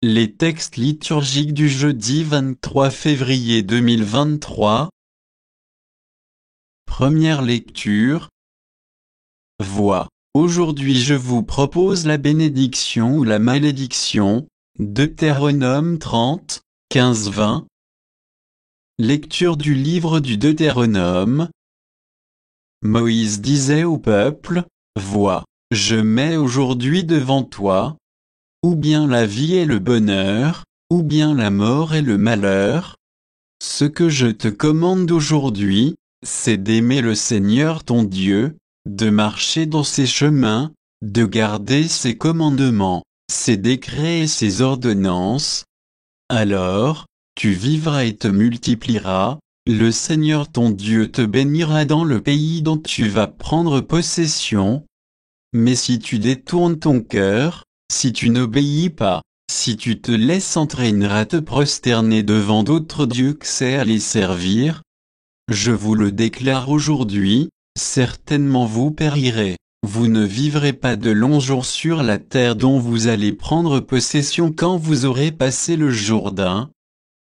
Les textes liturgiques du jeudi 23 février 2023. Première lecture. Voix. Aujourd'hui je vous propose la bénédiction ou la malédiction, Deutéronome 30, 15-20. Lecture du livre du Deutéronome. Moïse disait au peuple, Vois, je mets aujourd'hui devant toi, ou bien la vie et le bonheur, ou bien la mort et le malheur. Ce que je te commande aujourd'hui, c'est d'aimer le Seigneur ton Dieu, de marcher dans ses chemins, de garder ses commandements, ses décrets et ses ordonnances. Alors, tu vivras et te multiplieras, le Seigneur ton Dieu te bénira dans le pays dont tu vas prendre possession. Mais si tu détournes ton cœur, si tu n'obéis pas, si tu te laisses entraîner à te prosterner devant d'autres dieux que c'est à les servir, je vous le déclare aujourd'hui, certainement vous périrez, vous ne vivrez pas de longs jours sur la terre dont vous allez prendre possession quand vous aurez passé le Jourdain.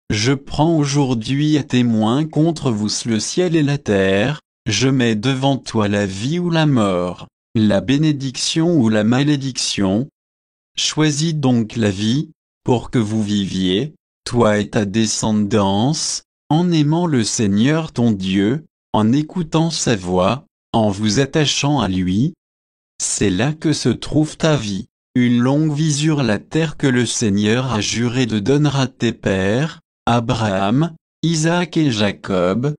Je prends aujourd'hui à témoin contre vous le ciel et la terre, je mets devant toi la vie ou la mort, la bénédiction ou la malédiction. Choisis donc la vie, pour que vous viviez, toi et ta descendance, en aimant le Seigneur ton Dieu, en écoutant sa voix, en vous attachant à lui. C'est là que se trouve ta vie, une longue vie sur la terre que le Seigneur a juré de donner à tes pères, Abraham, Isaac et Jacob.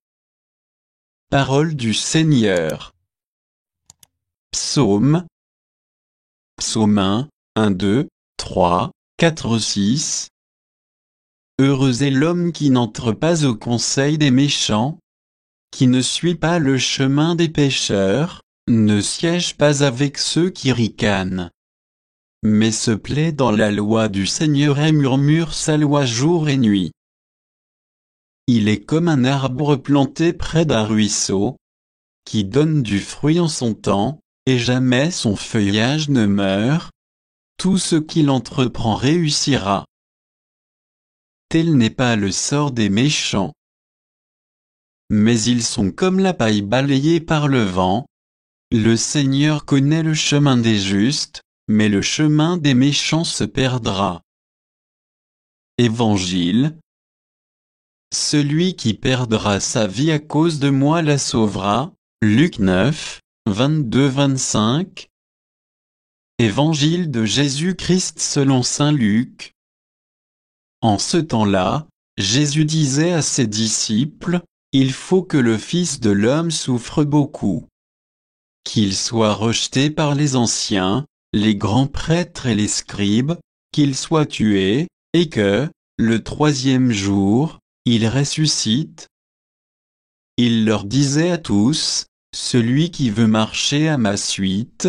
Parole du Seigneur. Psaume. Psaume 1, 2, 3, 4, 6. Heureux est l'homme qui n'entre pas au conseil des méchants, qui ne suit pas le chemin des pécheurs, ne siège pas avec ceux qui ricanent, mais se plaît dans la loi du Seigneur et murmure sa loi jour et nuit. Il est comme un arbre planté près d'un ruisseau, qui donne du fruit en son temps, et jamais son feuillage ne meurt. Tout ce qu'il entreprend réussira. Tel n'est pas le sort des méchants. Mais ils sont comme la paille balayée par le vent. Le Seigneur connaît le chemin des justes, mais le chemin des méchants se perdra. Évangile. Celui qui perdra sa vie à cause de moi la sauvera. Luc 9, 22-25. Évangile de Jésus-Christ selon saint Luc. En ce temps-là, Jésus disait à ses disciples, il faut que le Fils de l'homme souffre beaucoup, qu'il soit rejeté par les anciens, les grands prêtres et les scribes, qu'il soit tué, et que, le troisième jour, il ressuscite. Il leur disait à tous, celui qui veut marcher à ma suite,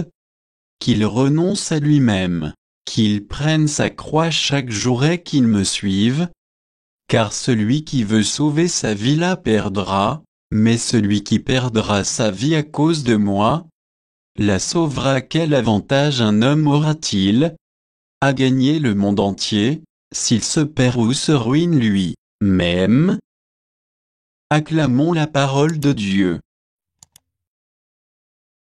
qu'il renonce à lui-même, qu'il prenne sa croix chaque jour et qu'il me suive. Car celui qui veut sauver sa vie la perdra, mais celui qui perdra sa vie à cause de moi, la sauvera. Quel avantage un homme aura-t-il à gagner le monde entier, s'il se perd ou se ruine lui-même? Acclamons la parole de Dieu.